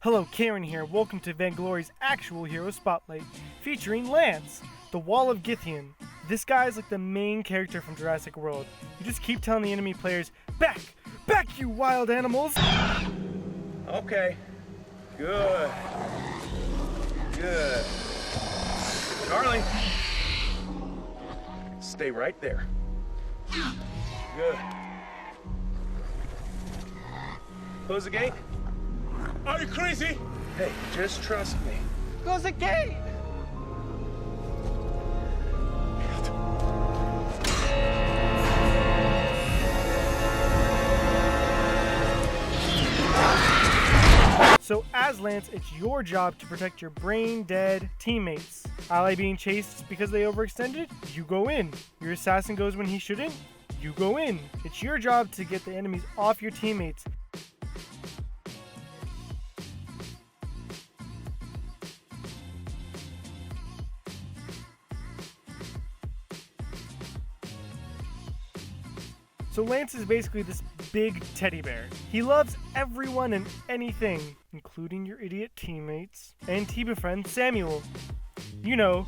Hello, Kayrann here. Welcome to Vainglory's actual hero spotlight, featuring Lance, the Wall of Githyan. This guy is like the main character from Jurassic World. You just keep telling the enemy players, "Back! Back, you wild animals!" Okay. Good. Good. Charlie. Stay right there. Good. Close the gate. Are you crazy? Hey, just trust me. Close the gate! So as Lance, it's your job to protect your brain-dead teammates. Ally being chased because they overextended? You go in. Your assassin goes when he shouldn't? You go in. It's your job to get the enemies off your teammates. So Lance is basically this big teddy bear. He loves everyone and anything, including your idiot teammates and Tiba friend Samuel. You know,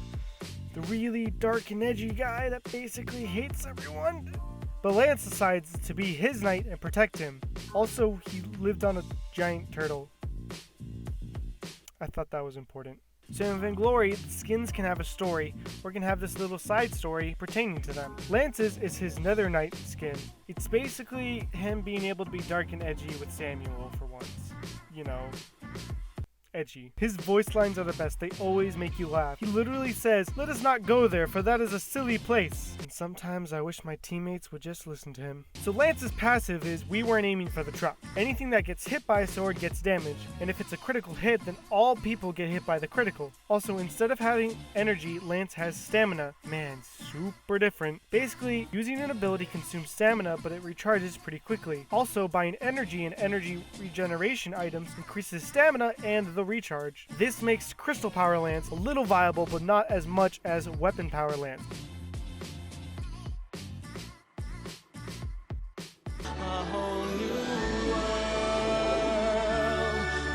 the really dark and edgy guy that basically hates everyone. But Lance decides to be his knight and protect him. Also, he lived on a giant turtle. I thought that was important. So in Vainglory, the skins can have a story, or can have this little side story pertaining to them. Lance's is his Nether Knight skin. It's basically him being able to be dark and edgy with Samuel for once. You know, edgy. His voice lines are the best, they always make you laugh. He literally says, "Let us not go there, for that is a silly place." And sometimes I wish my teammates would just listen to him. So Lance's passive is, "We weren't aiming for the truck." Anything that gets hit by a sword gets damaged, and if it's a critical hit, then all people get hit by the critical. Also, instead of having energy, Lance has stamina. Man, super different. Basically, using an ability consumes stamina, but it recharges pretty quickly. Also, buying energy and energy regeneration items increases stamina and the recharge. This makes Crystal Power Lance a little viable, but not as much as Weapon Power Lance. A whole new world,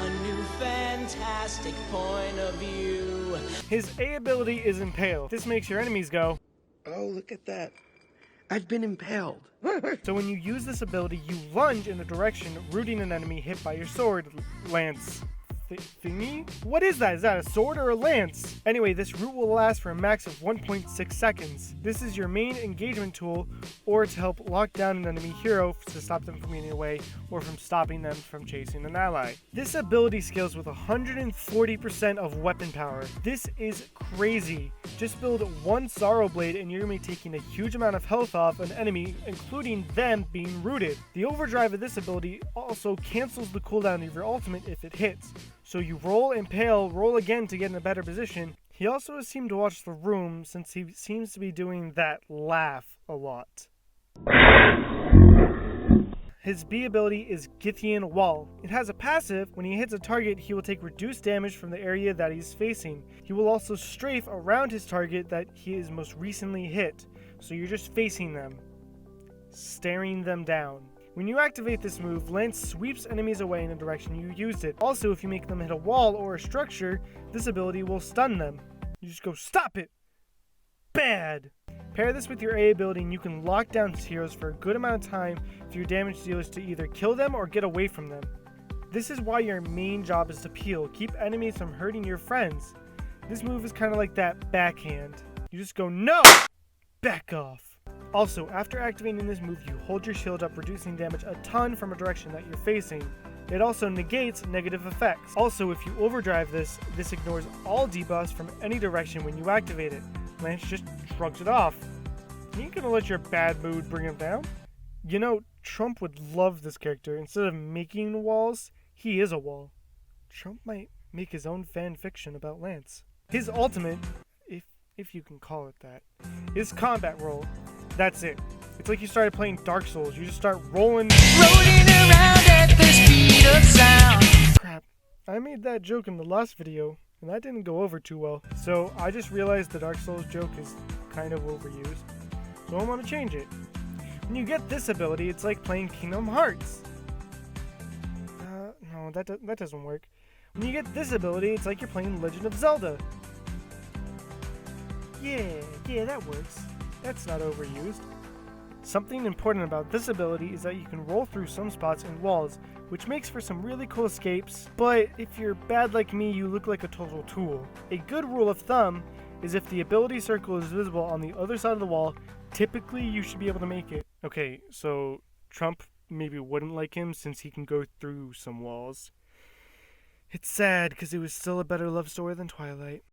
a new fantastic point of view. His A ability is Impale. This makes your enemies go, Oh, look at that. I've been impaled. so when you use this ability, you lunge in a direction, rooting an enemy hit by your sword, Lance. Thingy? What is that? Is that a sword or a lance? Anyway, this route will last for a max of 1.6 seconds. This is your main engagement tool, or to help lock down an enemy hero to stop them from getting away, or from stopping them from chasing an ally. This ability scales with 140% of weapon power. This is crazy. Just build one Sorrow Blade and you're going to be taking a huge amount of health off an enemy, including them being rooted. The overdrive of this ability also cancels the cooldown of your ultimate if it hits. So you roll, impale, roll again to get in a better position. He also has seemed to watch the room since he seems to be doing that laugh a lot. His B ability is Githyan Wall. It has a passive. When he hits a target, he will take reduced damage from the area that he's facing. He will also strafe around his target that he is most recently hit. So you're just facing them, staring them down. When you activate this move, Lance sweeps enemies away in the direction you used it. Also, if you make them hit a wall or a structure, this ability will stun them. You just go, "Stop it!" Bad! Pair this with your A ability and you can lock down heroes for a good amount of time for your damage dealers to either kill them or get away from them. This is why your main job is to peel. Keep enemies from hurting your friends. This move is kind of like that backhand. You just go, "No! Back off!" Also, after activating this move, you hold your shield up, reducing damage a ton from a direction that you're facing. It also negates negative effects. Also, if you overdrive this ignores all debuffs from any direction when you activate it. Lance just shrugs it off. You ain't gonna let your bad mood bring him down. You know, Trump would love this character. Instead of making walls, he is a wall. Trump might make his own fan fiction about Lance. His ultimate, if you can call it that, is combat roll. That's it. It's like you started playing Dark Souls. You just start rolling Around at the speed of sound. Crap. I made that joke in the last video, and that didn't go over too well. So I just realized the Dark Souls joke is kind of overused. So I'm gonna change it. When you get this ability, it's like playing Kingdom Hearts. No, that doesn't work. When you get this ability, it's like you're playing Legend of Zelda. Yeah, that works. That's not overused. Something important about this ability is that you can roll through some spots and walls, which makes for some really cool escapes, but if you're bad like me, you look like a total tool. A good rule of thumb is if the ability circle is visible on the other side of the wall, typically you should be able to make it. Okay, so Trump maybe wouldn't like him since he can go through some walls. It's sad because it was still a better love story than Twilight.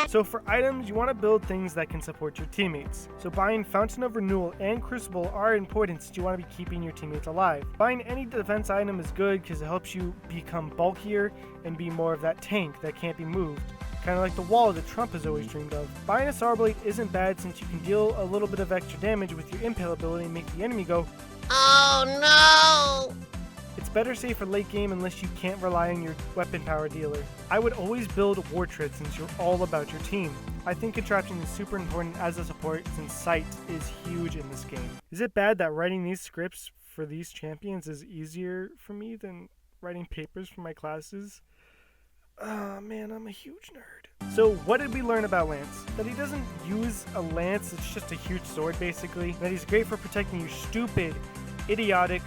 So for items, you want to build things that can support your teammates. So buying Fountain of Renewal and Crucible are important since you want to be keeping your teammates alive. Buying any defense item is good because it helps you become bulkier and be more of that tank that can't be moved. Kind of like the wall that Trump has always dreamed of. Buying a Star Blade isn't bad since you can deal a little bit of extra damage with your impale ability and make the enemy go, "Oh no!" It's better safe for late game unless you can't rely on your weapon power dealer. I would always build War Tread since you're all about your team. I think contraption is super important as a support since sight is huge in this game. Is it bad that writing these scripts for these champions is easier for me than writing papers for my classes? Oh man, I'm a huge nerd. So what did we learn about Lance? That he doesn't use a lance, it's just a huge sword basically. That he's great for protecting your stupid, idiotic,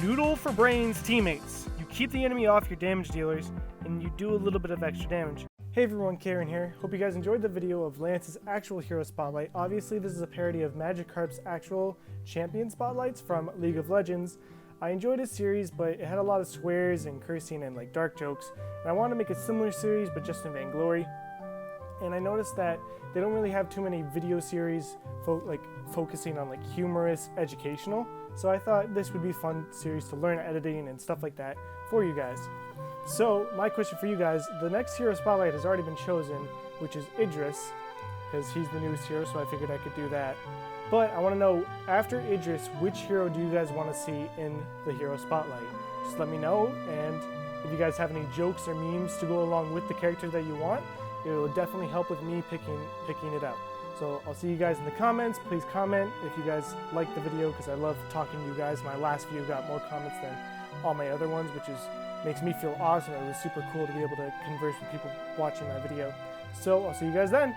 noodle for brains teammates. You keep the enemy off your damage dealers, and you do a little bit of extra damage. Hey everyone, Kayrann here. Hope you guys enjoyed the video of Lance's actual hero spotlight. Obviously this is a parody of Magikarp's actual champion spotlights from League of Legends. I enjoyed his series, but it had a lot of swears and cursing and like dark jokes. And I wanted to make a similar series, but just in Vainglory. And I noticed that they don't really have too many video series focusing on like humorous, educational. So I thought this would be a fun series to learn editing and stuff like that for you guys. So my question for you guys, the next hero spotlight has already been chosen, which is Idris, because he's the newest hero, so I figured I could do that. But I want to know, after Idris, which hero do you guys want to see in the hero spotlight? Just let me know, and if you guys have any jokes or memes to go along with the character that you want, it will definitely help with me picking it out. So I'll see you guys in the comments. Please comment if you guys like the video because I love talking to you guys. My last video got more comments than all my other ones, which makes me feel awesome. It was super cool to be able to converse with people watching my video. So I'll see you guys then.